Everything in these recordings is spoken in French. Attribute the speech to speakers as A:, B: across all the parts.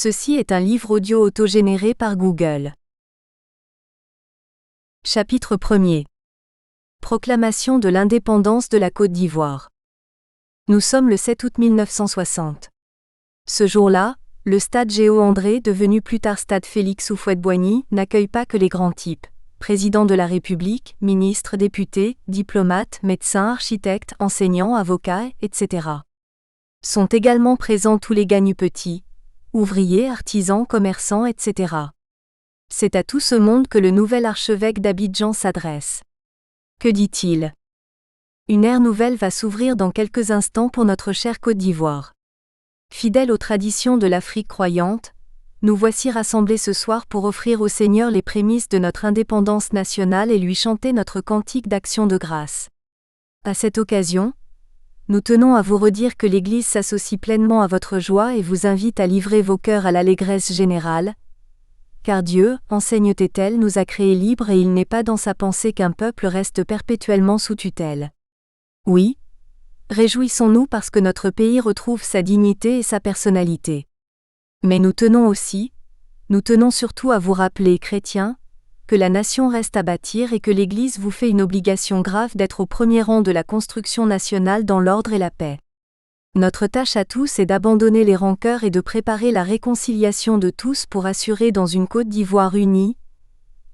A: Ceci est un livre audio autogénéré par Google. Chapitre 1er. Proclamation de l'indépendance de la Côte d'Ivoire. Nous sommes le 7 août 1960. Ce jour-là, le stade Géo-André, devenu plus tard stade Félix Houphouët-Boigny, n'accueille pas que les grands types, président de la République, ministres, députés, diplomates, médecins, architectes, enseignants, avocats, etc. Sont également présents tous les gagnants-petits, ouvriers, artisans, commerçants, etc. C'est à tout ce monde que le nouvel archevêque d'Abidjan s'adresse. Que dit-il ? Une ère nouvelle va s'ouvrir dans quelques instants pour notre chère Côte d'Ivoire. Fidèles aux traditions de l'Afrique croyante, nous voici rassemblés ce soir pour offrir au Seigneur les prémices de notre indépendance nationale et lui chanter notre cantique d'action de grâce. À cette occasion, nous tenons à vous redire que l'Église s'associe pleinement à votre joie et vous invite à livrer vos cœurs à l'allégresse générale, car Dieu, enseigne-t-elle, nous a créés libres et il n'est pas dans sa pensée qu'un peuple reste perpétuellement sous tutelle. Oui, réjouissons-nous parce que notre pays retrouve sa dignité et sa personnalité. Mais nous tenons surtout à vous rappeler, chrétiens, que la nation reste à bâtir et que l'Église vous fait une obligation grave d'être au premier rang de la construction nationale dans l'ordre et la paix. Notre tâche à tous est d'abandonner les rancœurs et de préparer la réconciliation de tous pour assurer dans une Côte d'Ivoire unie,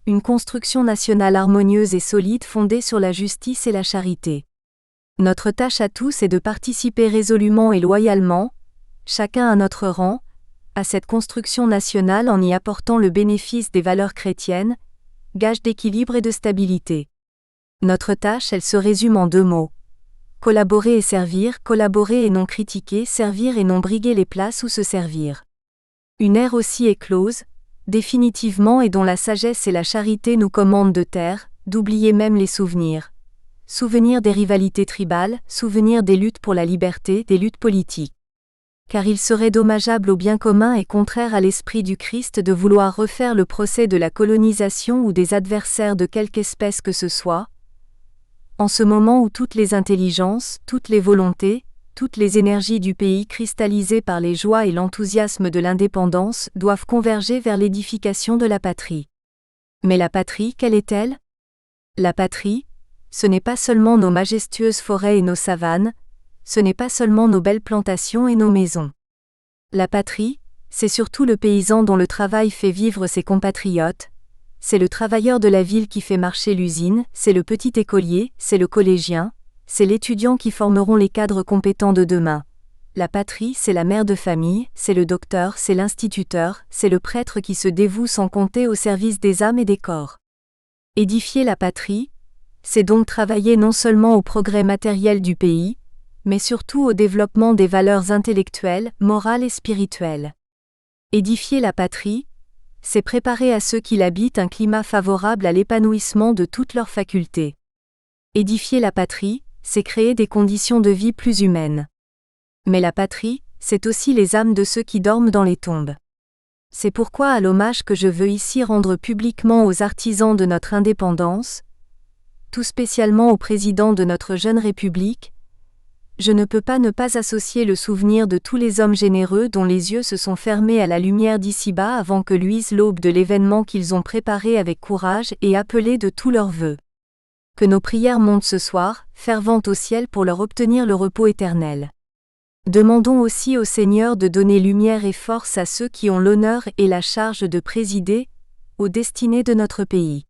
A: une construction nationale harmonieuse et solide fondée sur la justice et la charité. Notre tâche à tous est de participer résolument et loyalement, chacun à notre rang, à cette construction nationale en y apportant le bénéfice des valeurs chrétiennes, gage d'équilibre et de stabilité. Notre tâche, elle se résume en 2 mots. Collaborer et servir, collaborer et non critiquer, servir et non briguer les places ou se servir. Une ère aussi est close, définitivement, et dont la sagesse et la charité nous commandent de taire, d'oublier même les souvenirs. Souvenirs des rivalités tribales, souvenirs des luttes pour la liberté, des luttes politiques. Car il serait dommageable au bien commun et contraire à l'esprit du Christ de vouloir refaire le procès de la colonisation ou des adversaires de quelque espèce que ce soit, en ce moment où toutes les intelligences, toutes les volontés, toutes les énergies du pays cristallisées par les joies et l'enthousiasme de l'indépendance doivent converger vers l'édification de la patrie. Mais la patrie, quelle est-elle ? La patrie, ce n'est pas seulement nos majestueuses forêts et nos savanes, ce n'est pas seulement nos belles plantations et nos maisons. La patrie, c'est surtout le paysan dont le travail fait vivre ses compatriotes, c'est le travailleur de la ville qui fait marcher l'usine, c'est le petit écolier, c'est le collégien, c'est l'étudiant qui formeront les cadres compétents de demain. La patrie, c'est la mère de famille, c'est le docteur, c'est l'instituteur, c'est le prêtre qui se dévoue sans compter au service des âmes et des corps. Édifier la patrie, c'est donc travailler non seulement au progrès matériel du pays, mais surtout au développement des valeurs intellectuelles, morales et spirituelles. Édifier la patrie, c'est préparer à ceux qui l'habitent un climat favorable à l'épanouissement de toutes leurs facultés. Édifier la patrie, c'est créer des conditions de vie plus humaines. Mais la patrie, c'est aussi les âmes de ceux qui dorment dans les tombes. C'est pourquoi, à l'hommage que je veux ici rendre publiquement aux artisans de notre indépendance, tout spécialement au président de notre jeune République, je ne peux pas ne pas associer le souvenir de tous les hommes généreux dont les yeux se sont fermés à la lumière d'ici-bas avant que luise l'aube de l'événement qu'ils ont préparé avec courage et appelé de tous leurs vœux. Que nos prières montent ce soir, ferventes au ciel pour leur obtenir le repos éternel. Demandons aussi au Seigneur de donner lumière et force à ceux qui ont l'honneur et la charge de présider aux destinées de notre pays.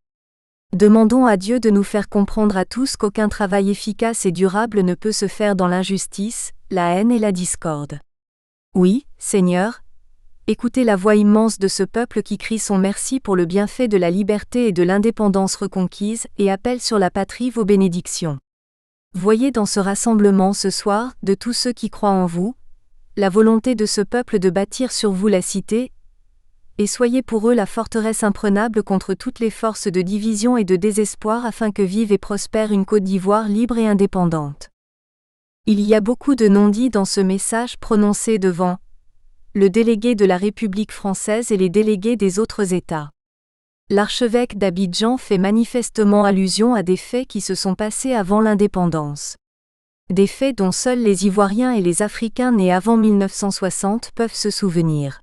A: Demandons à Dieu de nous faire comprendre à tous qu'aucun travail efficace et durable ne peut se faire dans l'injustice, la haine et la discorde. Oui, Seigneur, écoutez la voix immense de ce peuple qui crie son merci pour le bienfait de la liberté et de l'indépendance reconquise et appelle sur la patrie vos bénédictions. Voyez dans ce rassemblement ce soir, de tous ceux qui croient en vous, la volonté de ce peuple de bâtir sur vous la cité, et soyez pour eux la forteresse imprenable contre toutes les forces de division et de désespoir afin que vive et prospère une Côte d'Ivoire libre et indépendante. Il y a beaucoup de non-dits dans ce message prononcé devant le délégué de la République française et les délégués des autres États. L'archevêque d'Abidjan fait manifestement allusion à des faits qui se sont passés avant l'indépendance. Des faits dont seuls les Ivoiriens et les Africains nés avant 1960 peuvent se souvenir.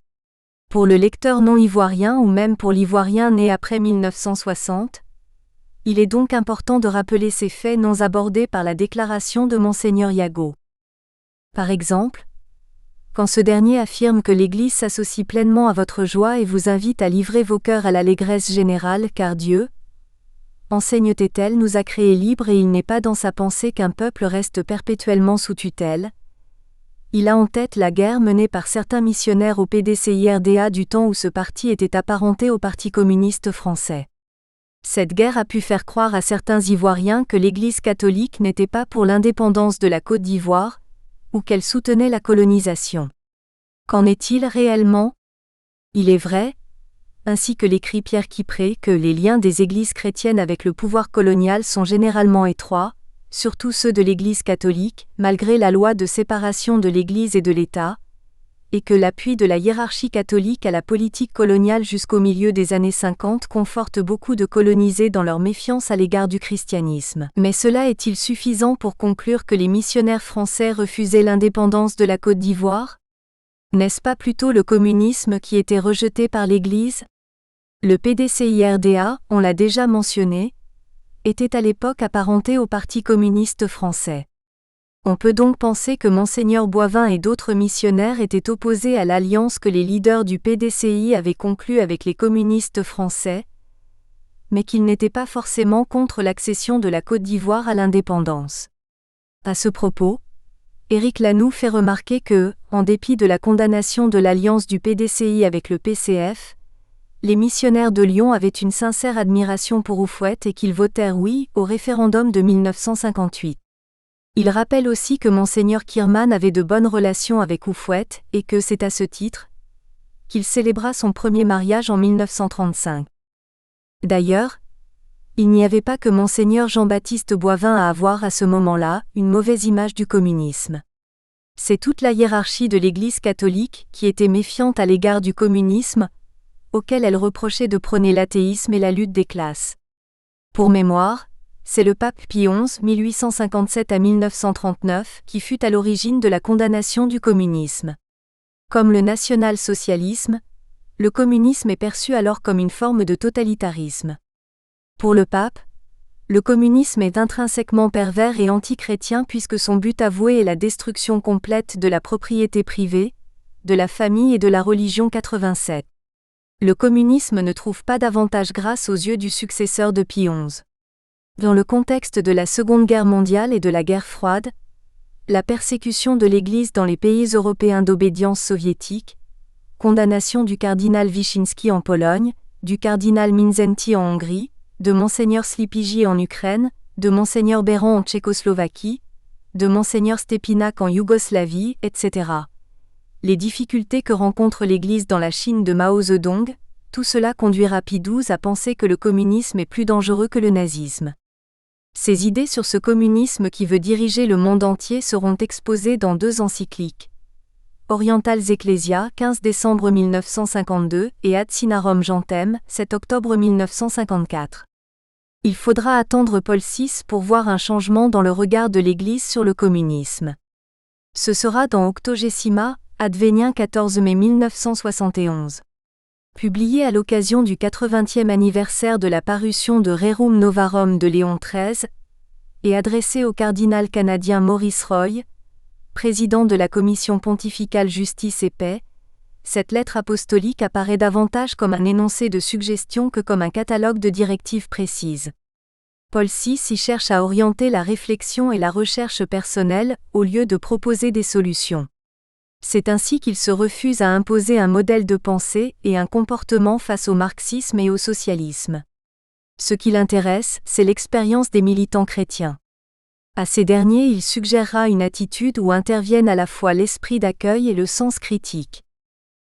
A: Pour le lecteur non ivoirien ou même pour l'ivoirien né après 1960, il est donc important de rappeler ces faits non abordés par la déclaration de Monseigneur Yago. Par exemple, quand ce dernier affirme que l'Église s'associe pleinement à votre joie et vous invite à livrer vos cœurs à l'allégresse générale car Dieu, enseigne-t-elle, nous a créés libres et il n'est pas dans sa pensée qu'un peuple reste perpétuellement sous tutelle. Il a en tête la guerre menée par certains missionnaires au PDCIRDA du temps où ce parti était apparenté au Parti communiste français. Cette guerre a pu faire croire à certains Ivoiriens que l'Église catholique n'était pas pour l'indépendance de la Côte d'Ivoire, ou qu'elle soutenait la colonisation. Qu'en est-il réellement ? Il est vrai, ainsi que l'écrit Pierre Kipré, que les liens des églises chrétiennes avec le pouvoir colonial sont généralement étroits, surtout ceux de l'Église catholique, malgré la loi de séparation de l'Église et de l'État, et que l'appui de la hiérarchie catholique à la politique coloniale jusqu'au milieu des années 50 conforte beaucoup de colonisés dans leur méfiance à l'égard du christianisme. Mais cela est-il suffisant pour conclure que les missionnaires français refusaient l'indépendance de la Côte d'Ivoire ? N'est-ce pas plutôt le communisme qui était rejeté par l'Église ? Le PDCIRDA, on l'a déjà mentionné, était à l'époque apparenté au Parti communiste français. On peut donc penser que Monseigneur Boivin et d'autres missionnaires étaient opposés à l'alliance que les leaders du PDCI avaient conclue avec les communistes français, mais qu'ils n'étaient pas forcément contre l'accession de la Côte d'Ivoire à l'indépendance. À ce propos, Éric Lanoux fait remarquer que, en dépit de la condamnation de l'alliance du PDCI avec le PCF, les missionnaires de Lyon avaient une sincère admiration pour Houphouët et qu'ils votèrent oui au référendum de 1958. Il rappelle aussi que Monseigneur Kirman avait de bonnes relations avec Houphouët et que c'est à ce titre qu'il célébra son premier mariage en 1935. D'ailleurs, il n'y avait pas que Monseigneur Jean-Baptiste Boivin à avoir à ce moment-là une mauvaise image du communisme. C'est toute la hiérarchie de l'Église catholique qui était méfiante à l'égard du communisme, auquel elle reprochait de prôner l'athéisme et la lutte des classes. Pour mémoire, c'est le pape Pie XI, 1857 à 1939, qui fut à l'origine de la condamnation du communisme. Comme le national-socialisme, le communisme est perçu alors comme une forme de totalitarisme. Pour le pape, le communisme est intrinsèquement pervers et anti-chrétien puisque son but avoué est la destruction complète de la propriété privée, de la famille et de la religion 87. Le communisme ne trouve pas davantage grâce aux yeux du successeur de Pie XI. Dans le contexte de la Seconde Guerre mondiale et de la guerre froide, la persécution de l'Église dans les pays européens d'obédience soviétique, condamnation du cardinal Wyszynski en Pologne, du cardinal Mindszenty en Hongrie, de Monseigneur Slipyj en Ukraine, de Monseigneur Béran en Tchécoslovaquie, de Monseigneur Stepinak en Yougoslavie, etc. Les difficultés que rencontre l'Église dans la Chine de Mao Zedong, tout cela conduira Pie XII à penser que le communisme est plus dangereux que le nazisme. Ces idées sur ce communisme qui veut diriger le monde entier seront exposées dans 2 encycliques. Orientales Ecclesia, 15 décembre 1952, et Ad Sinarum Gentium, 7 octobre 1954. Il faudra attendre Paul VI pour voir un changement dans le regard de l'Église sur le communisme. Ce sera dans Octogesima, Advenien 14 mai 1971. Publié à l'occasion du 80e anniversaire de la parution de Rerum Novarum de Léon XIII, et adressé au cardinal canadien Maurice Roy, président de la Commission pontificale Justice et Paix, cette lettre apostolique apparaît davantage comme un énoncé de suggestions que comme un catalogue de directives précises. Paul VI y cherche à orienter la réflexion et la recherche personnelle, au lieu de proposer des solutions. C'est ainsi qu'il se refuse à imposer un modèle de pensée et un comportement face au marxisme et au socialisme. Ce qui l'intéresse, c'est l'expérience des militants chrétiens. À ces derniers, il suggérera une attitude où interviennent à la fois l'esprit d'accueil et le sens critique.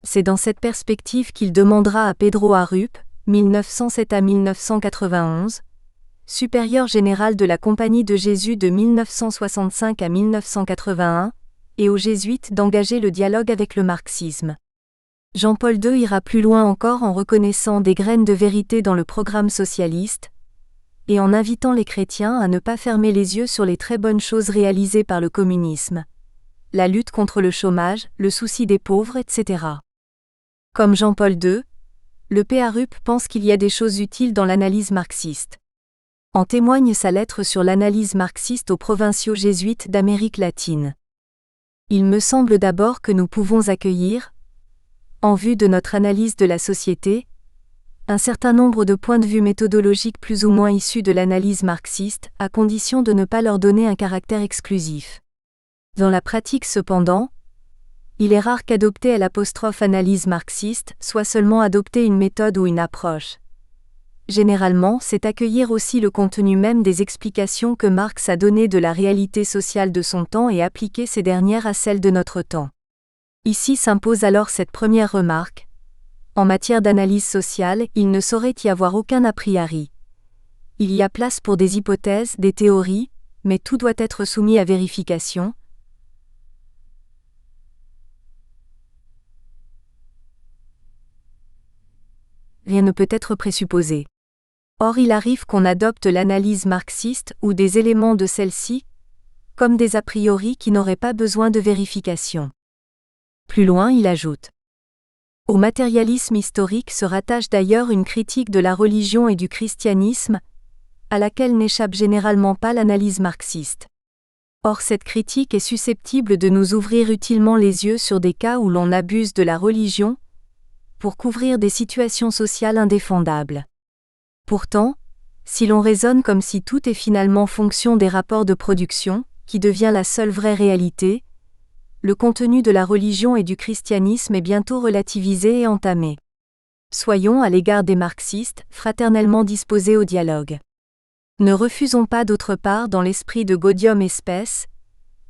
A: C'est dans cette perspective qu'il demandera à Pedro Arrupe, 1907 à 1991, supérieur général de la Compagnie de Jésus de 1965 à 1981, et aux jésuites d'engager le dialogue avec le marxisme. Jean-Paul II ira plus loin encore en reconnaissant des graines de vérité dans le programme socialiste, et en invitant les chrétiens à ne pas fermer les yeux sur les très bonnes choses réalisées par le communisme, la lutte contre le chômage, le souci des pauvres, etc. Comme Jean-Paul II, le PARUP pense qu'il y a des choses utiles dans l'analyse marxiste. En témoigne sa lettre sur l'analyse marxiste aux provinciaux jésuites d'Amérique latine. Il me semble d'abord que nous pouvons accueillir, en vue de notre analyse de la société, un certain nombre de points de vue méthodologiques plus ou moins issus de l'analyse marxiste, à condition de ne pas leur donner un caractère exclusif. Dans la pratique cependant, il est rare qu'adopter l'apostrophe-analyse marxiste soit seulement adopter une méthode ou une approche. Généralement, c'est accueillir aussi le contenu même des explications que Marx a données de la réalité sociale de son temps et appliquer ces dernières à celles de notre temps. Ici s'impose alors cette première remarque. En matière d'analyse sociale, il ne saurait y avoir aucun a priori. Il y a place pour des hypothèses, des théories, mais tout doit être soumis à vérification. Rien ne peut être présupposé. Or il arrive qu'on adopte l'analyse marxiste ou des éléments de celle-ci, comme des a priori qui n'auraient pas besoin de vérification. Plus loin il ajoute. Au matérialisme historique se rattache d'ailleurs une critique de la religion et du christianisme, à laquelle n'échappe généralement pas l'analyse marxiste. Or cette critique est susceptible de nous ouvrir utilement les yeux sur des cas où l'on abuse de la religion, pour couvrir des situations sociales indéfendables. Pourtant, si l'on raisonne comme si tout est finalement fonction des rapports de production, qui devient la seule vraie réalité, le contenu de la religion et du christianisme est bientôt relativisé et entamé. Soyons à l'égard des marxistes, fraternellement disposés au dialogue. Ne refusons pas d'autre part dans l'esprit de Gaudium et Spes,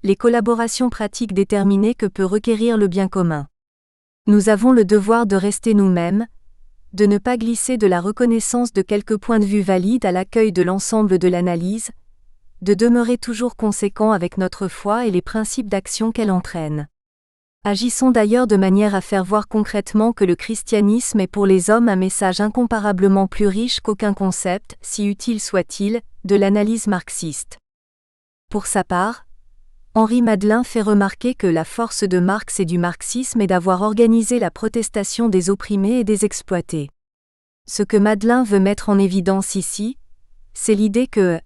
A: les collaborations pratiques déterminées que peut requérir le bien commun. Nous avons le devoir de rester nous-mêmes, de ne pas glisser de la reconnaissance de quelques points de vue valides à l'accueil de l'ensemble de l'analyse, de demeurer toujours conséquents avec notre foi et les principes d'action qu'elle entraîne. Agissons d'ailleurs de manière à faire voir concrètement que le christianisme est pour les hommes un message incomparablement plus riche qu'aucun concept, si utile soit-il, de l'analyse marxiste. Pour sa part, Henri Madelin fait remarquer que la force de Marx et du marxisme est d'avoir organisé la protestation des opprimés et des exploités. Ce que Madelin veut mettre en évidence ici, c'est l'idée que,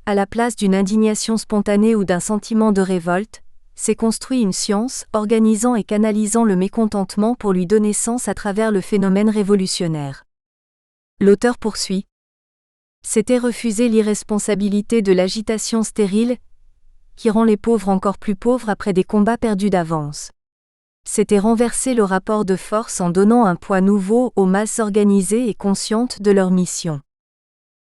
A: à la place d'une indignation spontanée ou d'un sentiment de révolte, s'est construit une science, organisant et canalisant le mécontentement pour lui donner sens à travers le phénomène révolutionnaire. L'auteur poursuit. C'était refuser l'irresponsabilité de l'agitation stérile, qui rend les pauvres encore plus pauvres après des combats perdus d'avance. C'était renverser le rapport de force en donnant un poids nouveau aux masses organisées et conscientes de leur mission.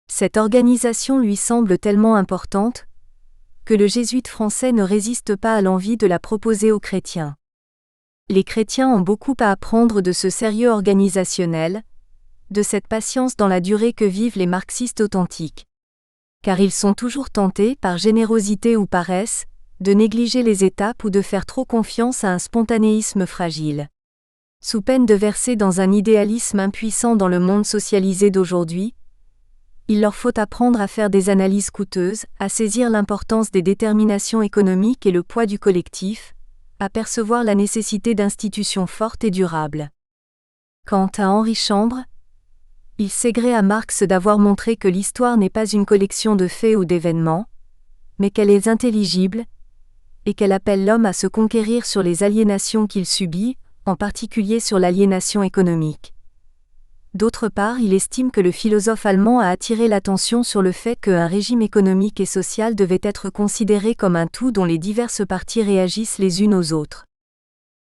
A: Cette organisation lui semble tellement importante que le jésuite français ne résiste pas à l'envie de la proposer aux chrétiens. Les chrétiens ont beaucoup à apprendre de ce sérieux organisationnel, de cette patience dans la durée que vivent les marxistes authentiques. Car ils sont toujours tentés, par générosité ou paresse, de négliger les étapes ou de faire trop confiance à un spontanéisme fragile. Sous peine de verser dans un idéalisme impuissant dans le monde socialisé d'aujourd'hui, il leur faut apprendre à faire des analyses coûteuses, à saisir l'importance des déterminations économiques et le poids du collectif, à percevoir la nécessité d'institutions fortes et durables. Quant à Henri Chambre, il sait gré à Marx d'avoir montré que l'histoire n'est pas une collection de faits ou d'événements, mais qu'elle est intelligible, et qu'elle appelle l'homme à se conquérir sur les aliénations qu'il subit, en particulier sur l'aliénation économique. D'autre part, il estime que le philosophe allemand a attiré l'attention sur le fait qu'un régime économique et social devait être considéré comme un tout dont les diverses parties réagissent les unes aux autres.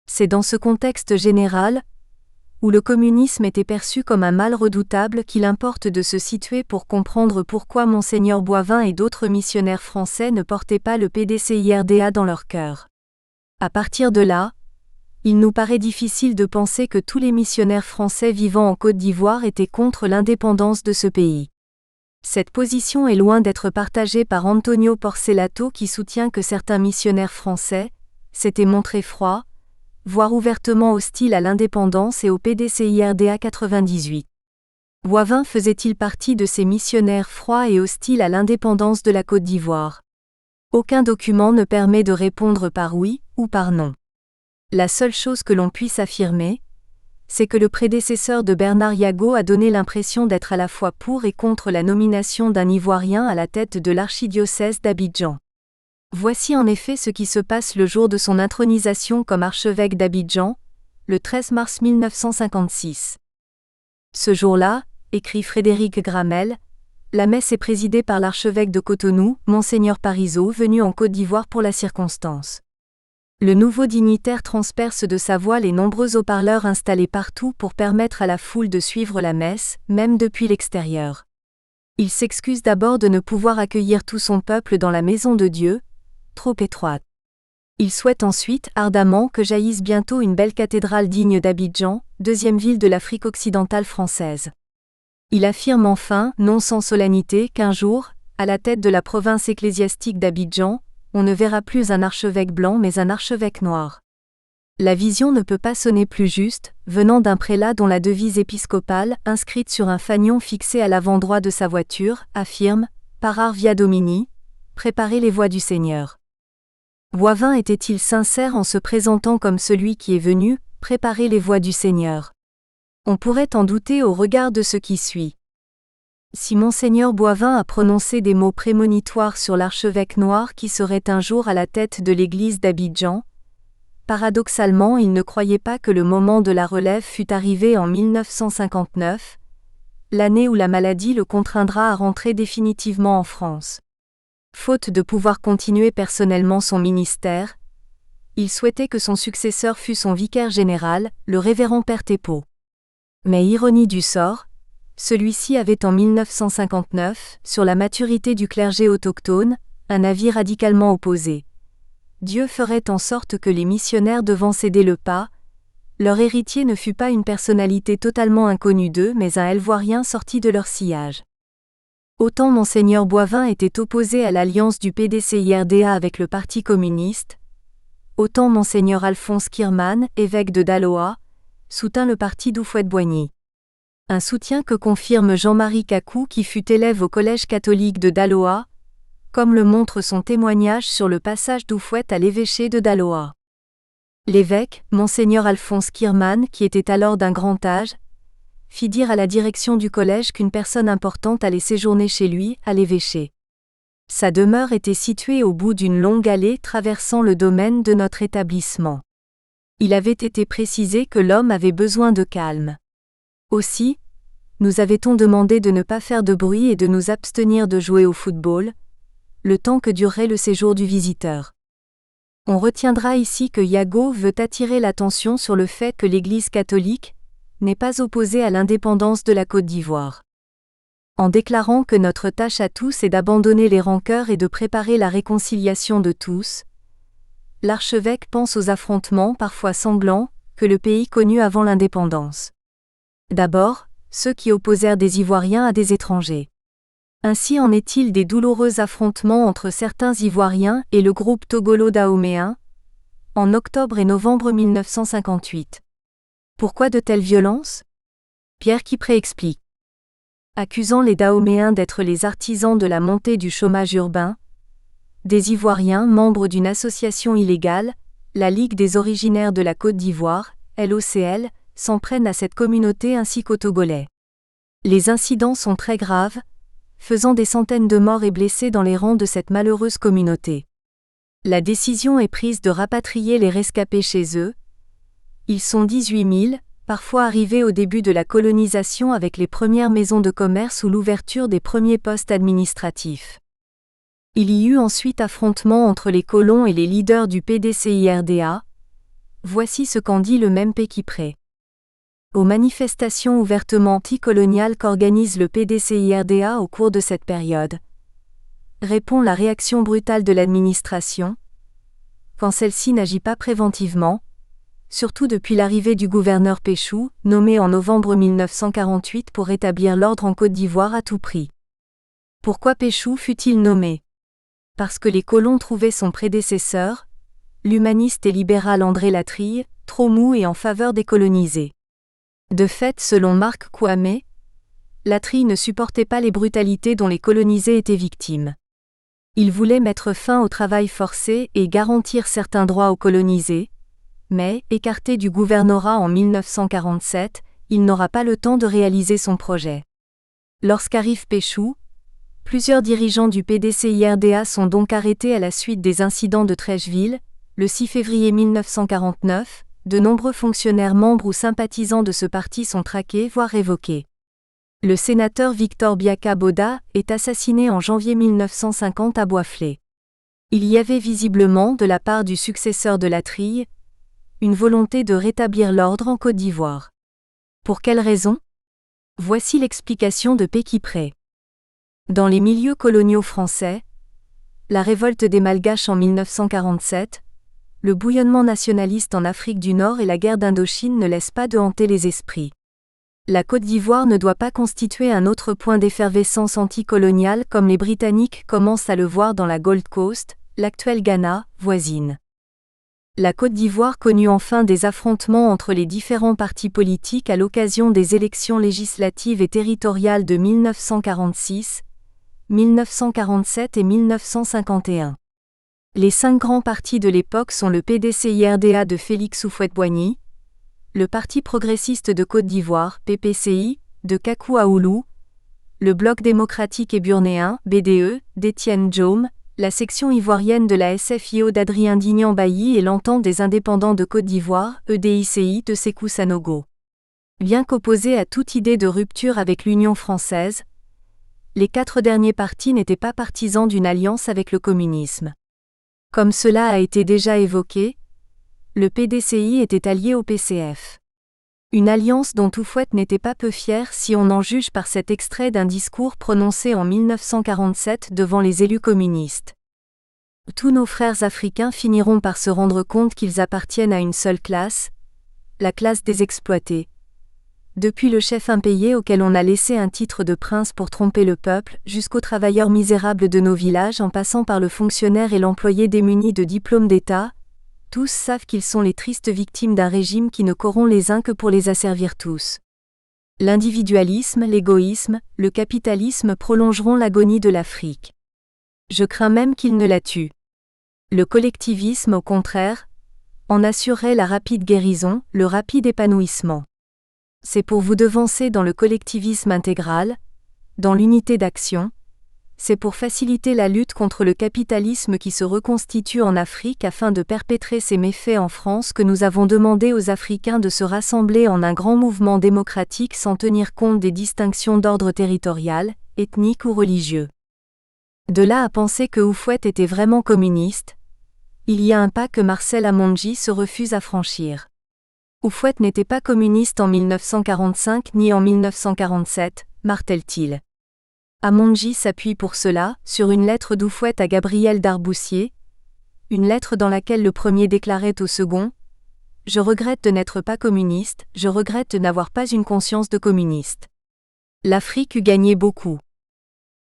A: C'est dans ce contexte général, où le communisme était perçu comme un mal redoutable qu'il importe de se situer pour comprendre pourquoi Monseigneur Boivin et d'autres missionnaires français ne portaient pas le PDCIRDA dans leur cœur. À partir de là, il nous paraît difficile de penser que tous les missionnaires français vivant en Côte d'Ivoire étaient contre l'indépendance de ce pays. Cette position est loin d'être partagée par Antonio Porcelato qui soutient que certains missionnaires français s'étaient montrés froids, voire ouvertement hostiles à l'indépendance et au PDCIRDA 98. Boivin faisait-il partie de ces missionnaires froids et hostiles à l'indépendance de la Côte d'Ivoire? Aucun document ne permet de répondre par oui ou par non. La seule chose que l'on puisse affirmer, c'est que le prédécesseur de Bernard Yago a donné l'impression d'être à la fois pour et contre la nomination d'un Ivoirien à la tête de l'archidiocèse d'Abidjan. Voici en effet ce qui se passe le jour de son intronisation comme archevêque d'Abidjan, le 13 mars 1956. Ce jour-là, écrit Frédéric Gramel, la messe est présidée par l'archevêque de Cotonou, Monseigneur Parisot, venu en Côte d'Ivoire pour la circonstance. Le nouveau dignitaire transperce de sa voix les nombreux haut-parleurs installés partout pour permettre à la foule de suivre la messe, même depuis l'extérieur. Il s'excuse d'abord de ne pouvoir accueillir tout son peuple dans la maison de Dieu, trop étroite. Il souhaite ensuite ardemment que jaillisse bientôt une belle cathédrale digne d'Abidjan, deuxième ville de l'Afrique occidentale française. Il affirme enfin, non sans solennité, qu'un jour, à la tête de la province ecclésiastique d'Abidjan, on ne verra plus un archevêque blanc mais un archevêque noir. La vision ne peut pas sonner plus juste, venant d'un prélat dont la devise épiscopale, inscrite sur un fanion fixé à l'avant-droit de sa voiture, affirme « Parar via Domini », préparez les voies du Seigneur. Boivin était-il sincère en se présentant comme celui qui est venu préparer les voies du Seigneur? On pourrait en douter au regard de ce qui suit. Si Monseigneur Boivin a prononcé des mots prémonitoires sur l'archevêque noir qui serait un jour à la tête de l'église d'Abidjan, paradoxalement il ne croyait pas que le moment de la relève fût arrivé en 1959, l'année où la maladie le contraindra à rentrer définitivement en France. Faute de pouvoir continuer personnellement son ministère, il souhaitait que son successeur fût son vicaire général, le révérend Père Thépaut. Mais ironie du sort, celui-ci avait en 1959, sur la maturité du clergé autochtone, un avis radicalement opposé. Dieu ferait en sorte que les missionnaires devant céder le pas, leur héritier ne fût pas une personnalité totalement inconnue d'eux mais un Helvoirien sorti de leur sillage. Autant Monseigneur Boivin était opposé à l'alliance du PDCIRDA avec le Parti communiste, autant Monseigneur Alphonse Kirman, évêque de Daloa, soutint le parti d'Houphouët-Boigny. Un soutien que confirme Jean-Marie Cacou qui fut élève au collège catholique de Daloa, comme le montre son témoignage sur le passage d'Houphouët à l'évêché de Daloa. L'évêque, Monseigneur Alphonse Kirman, qui était alors d'un grand âge, fit dire à la direction du collège qu'une personne importante allait séjourner chez lui, à l'évêché. Sa demeure était située au bout d'une longue allée traversant le domaine de notre établissement. Il avait été précisé que l'homme avait besoin de calme. Aussi, nous avait-on demandé de ne pas faire de bruit et de nous abstenir de jouer au football, le temps que durerait le séjour du visiteur. On retiendra ici que Yago veut attirer l'attention sur le fait que l'Église catholique n'est pas opposée à l'indépendance de la Côte d'Ivoire. En déclarant que notre tâche à tous est d'abandonner les rancœurs et de préparer la réconciliation de tous, l'archevêque pense aux affrontements parfois sanglants que le pays connut avant l'indépendance. D'abord, ceux qui opposèrent des Ivoiriens à des étrangers. Ainsi en est-il des douloureux affrontements entre certains Ivoiriens et le groupe togolo-dahoméen, en octobre et novembre 1958. Pourquoi de telles violences? Pierre Kipré explique. Accusant les Dahoméens d'être les artisans de la montée du chômage urbain, des Ivoiriens membres d'une association illégale, la Ligue des originaires de la Côte d'Ivoire, LOCL, s'en prennent à cette communauté ainsi qu'aux Togolais. Les incidents sont très graves, faisant des centaines de morts et blessés dans les rangs de cette malheureuse communauté. La décision est prise de rapatrier les rescapés chez eux. Ils sont 18 000, parfois arrivés au début de la colonisation avec les premières maisons de commerce ou l'ouverture des premiers postes administratifs. Il y eut ensuite affrontement entre les colons et les leaders du PDCIRDA. Voici ce qu'en dit le même Kipré. Aux manifestations ouvertement anticoloniales qu'organise le PDCIRDA au cours de cette période, répond la réaction brutale de l'administration, quand celle-ci n'agit pas préventivement, surtout depuis l'arrivée du gouverneur Péchou, nommé en novembre 1948 pour rétablir l'ordre en Côte d'Ivoire à tout prix. Pourquoi Péchou fut-il nommé? Parce que les colons trouvaient son prédécesseur, l'humaniste et libéral André Latrille, trop mou et en faveur des colonisés. De fait, selon Marc Kwame, Latrille ne supportait pas les brutalités dont les colonisés étaient victimes. Il voulait mettre fin au travail forcé et garantir certains droits aux colonisés, mais, écarté du gouvernorat en 1947, il n'aura pas le temps de réaliser son projet. Lorsqu'arrive Péchou, plusieurs dirigeants du PDCI-RDA sont donc arrêtés à la suite des incidents de Trècheville, le 6 février 1949, de nombreux fonctionnaires membres ou sympathisants de ce parti sont traqués voire révoqués. Le sénateur Victor Biaka Boda est assassiné en janvier 1950 à Boisflé. Il y avait visiblement, de la part du successeur de Latrille, une volonté de rétablir l'ordre en Côte d'Ivoire. Pour quelles raisons ? Voici l'explication de Péquipré. Dans les milieux coloniaux français, la révolte des Malgaches en 1947, le bouillonnement nationaliste en Afrique du Nord et la guerre d'Indochine ne laissent pas de hanter les esprits. La Côte d'Ivoire ne doit pas constituer un autre point d'effervescence anticoloniale comme les Britanniques commencent à le voir dans la Gold Coast, l'actuelle Ghana, voisine. La Côte d'Ivoire connut enfin des affrontements entre les différents partis politiques à l'occasion des élections législatives et territoriales de 1946, 1947 et 1951. Les 5 grands partis de l'époque sont le PDCI-RDA de Félix Houphouët-Boigny, le Parti progressiste de Côte d'Ivoire, PPCI, de Kakou Aoulou, le Bloc démocratique et burnéen, BDE, d'Étienne Diome, la section ivoirienne de la SFIO d'Adrien Dignan-Bailly et l'Entente des indépendants de Côte d'Ivoire, EDICI, de Sékou Sanogo. Bien qu'opposés à toute idée de rupture avec l'Union française, les 4 derniers partis n'étaient pas partisans d'une alliance avec le communisme. Comme cela a été déjà évoqué, le PDCI était allié au PCF. Une alliance dont Houphouët n'était pas peu fier si on en juge par cet extrait d'un discours prononcé en 1947 devant les élus communistes. Tous nos frères africains finiront par se rendre compte qu'ils appartiennent à une seule classe, la classe des exploités. Depuis le chef impayé auquel on a laissé un titre de prince pour tromper le peuple, jusqu'aux travailleurs misérables de nos villages en passant par le fonctionnaire et l'employé démuni de diplôme d'État, tous savent qu'ils sont les tristes victimes d'un régime qui ne corrompt les uns que pour les asservir tous. L'individualisme, l'égoïsme, le capitalisme prolongeront l'agonie de l'Afrique. Je crains même qu'ils ne la tuent. Le collectivisme, au contraire, en assurerait la rapide guérison, le rapide épanouissement. C'est pour vous devancer dans le collectivisme intégral, dans l'unité d'action, c'est pour faciliter la lutte contre le capitalisme qui se reconstitue en Afrique afin de perpétrer ses méfaits en France que nous avons demandé aux Africains de se rassembler en un grand mouvement démocratique sans tenir compte des distinctions d'ordre territorial, ethnique ou religieux. De là à penser que Houphouët était vraiment communiste, il y a un pas que Marcel Amonji se refuse à franchir. Houphouët n'était pas communiste en 1945 ni en 1947, martèle-t-il. Amonji s'appuie pour cela sur une lettre d'Houphouët à Gabriel Darboussier, une lettre dans laquelle le premier déclarait au second « Je regrette de n'être pas communiste, je regrette de n'avoir pas une conscience de communiste. » L'Afrique eût gagné beaucoup.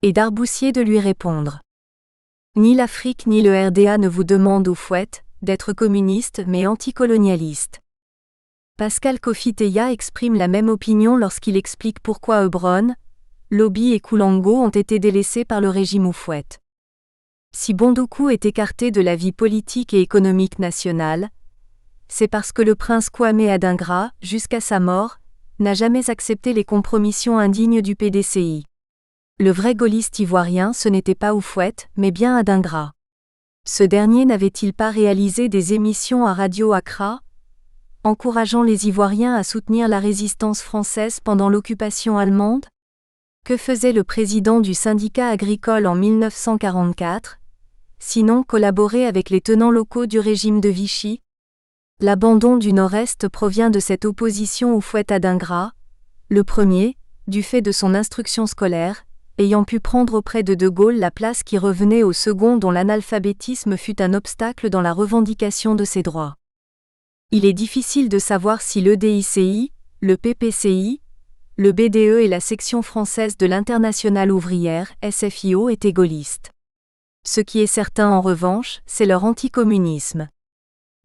A: Et Darboussier de lui répondre « Ni l'Afrique ni le RDA ne vous demandent, Houphouët, d'être communiste mais anticolonialiste. » Pascal Kofi-Teya exprime la même opinion lorsqu'il explique pourquoi Hebron, Lobi et Koulango ont été délaissés par le régime Houphouët. Si Bondoukou est écarté de la vie politique et économique nationale, c'est parce que le prince Kwame Adingra, jusqu'à sa mort, n'a jamais accepté les compromissions indignes du PDCI. Le vrai gaulliste ivoirien ce n'était pas Houphouët, mais bien Adingra. Ce dernier n'avait-il pas réalisé des émissions à Radio Accra, encourageant les Ivoiriens à soutenir la résistance française pendant l'occupation allemande ? Que faisait le président du syndicat agricole en 1944, sinon collaborer avec les tenants locaux du régime de Vichy ? L'abandon du Nord-Est provient de cette opposition Houphouët-Adingra, le premier, du fait de son instruction scolaire, ayant pu prendre auprès de De Gaulle la place qui revenait au second dont l'analphabétisme fut un obstacle dans la revendication de ses droits. Il est difficile de savoir si l'EDICI, le PPCI, le BDE et la section française de l'Internationale ouvrière, SFIO, étaient gaullistes. Ce qui est certain en revanche, c'est leur anticommunisme.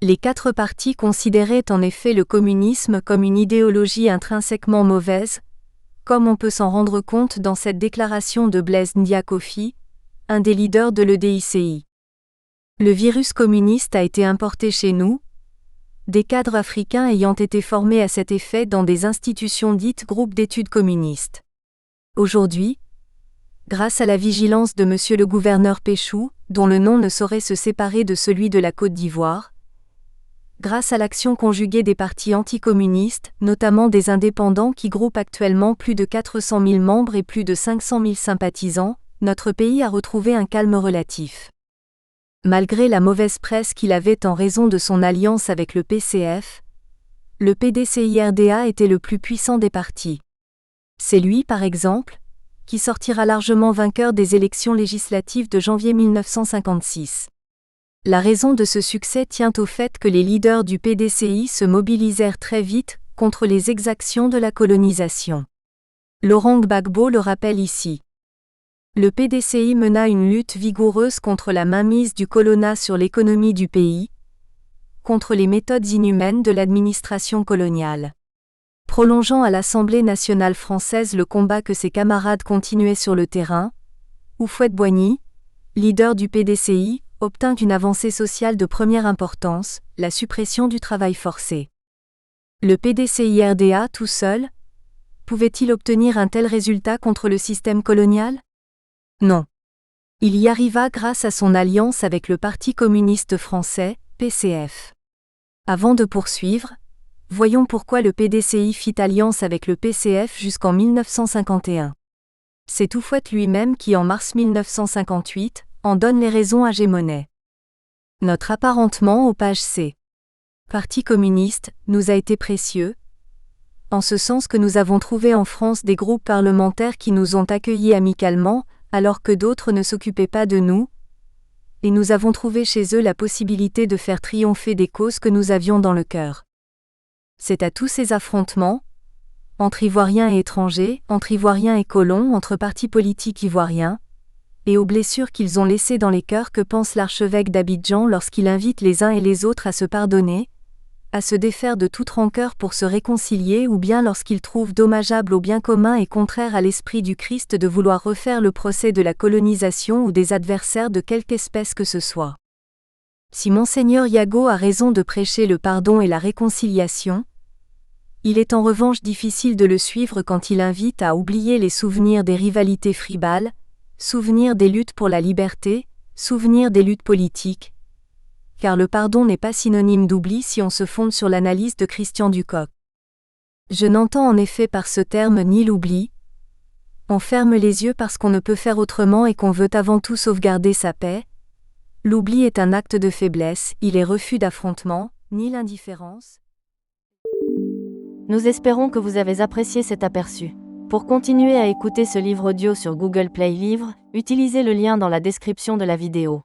A: Les 4 partis considéraient en effet le communisme comme une idéologie intrinsèquement mauvaise, comme on peut s'en rendre compte dans cette déclaration de Blaise Ndiaye, un des leaders de l'EDICI. Le virus communiste a été importé chez nous, des cadres africains ayant été formés à cet effet dans des institutions dites groupes d'études communistes. Aujourd'hui, grâce à la vigilance de monsieur le gouverneur Péchou, dont le nom ne saurait se séparer de celui de la Côte d'Ivoire, grâce à l'action conjuguée des partis anticommunistes, notamment des indépendants qui groupent actuellement plus de 400 000 membres et plus de 500 000 sympathisants, notre pays a retrouvé un calme relatif. Malgré la mauvaise presse qu'il avait en raison de son alliance avec le PCF, le PDCI-RDA était le plus puissant des partis. C'est lui, par exemple, qui sortira largement vainqueur des élections législatives de janvier 1956. La raison de ce succès tient au fait que les leaders du PDCI se mobilisèrent très vite contre les exactions de la colonisation. Laurent Gbagbo le rappelle ici. Le PDCI mena une lutte vigoureuse contre la mainmise du colonat sur l'économie du pays, contre les méthodes inhumaines de l'administration coloniale. Prolongeant à l'Assemblée nationale française le combat que ses camarades continuaient sur le terrain, Houphouët-Boigny, leader du PDCI, obtint une avancée sociale de première importance, la suppression du travail forcé. Le PDCI-RDA tout seul, pouvait-il obtenir un tel résultat contre le système colonial ? Non. Il y arriva grâce à son alliance avec le Parti communiste français, PCF. Avant de poursuivre, voyons pourquoi le PDCI fit alliance avec le PCF jusqu'en 1951. C'est Houphouët lui-même qui, en mars 1958, en donne les raisons à Gémonet. Notre apparentement aux pages C. Parti communiste nous a été précieux, en ce sens que nous avons trouvé en France des groupes parlementaires qui nous ont accueillis amicalement, alors que d'autres ne s'occupaient pas de nous, et nous avons trouvé chez eux la possibilité de faire triompher des causes que nous avions dans le cœur. C'est à tous ces affrontements, entre Ivoiriens et étrangers, entre Ivoiriens et colons, entre partis politiques ivoiriens, et aux blessures qu'ils ont laissées dans les cœurs que pense l'archevêque d'Abidjan lorsqu'il invite les uns et les autres à se pardonner, à se défaire de toute rancœur pour se réconcilier ou bien lorsqu'il trouve dommageable au bien commun et contraire à l'esprit du Christ de vouloir refaire le procès de la colonisation ou des adversaires de quelque espèce que ce soit. Si Monseigneur Yago a raison de prêcher le pardon et la réconciliation, il est en revanche difficile de le suivre quand il invite à oublier les souvenirs des rivalités fribales, souvenirs des luttes pour la liberté, souvenirs des luttes politiques, car le pardon n'est pas synonyme d'oubli si on se fonde sur l'analyse de Christian Ducoq. Je n'entends en effet par ce terme ni l'oubli. On ferme les yeux parce qu'on ne peut faire autrement et qu'on veut avant tout sauvegarder sa paix. L'oubli est un acte de faiblesse, il est refus d'affrontement, ni l'indifférence.
B: Nous espérons que vous avez apprécié cet aperçu. Pour continuer à écouter ce livre audio sur Google Play Livres, utilisez le lien dans la description de la vidéo.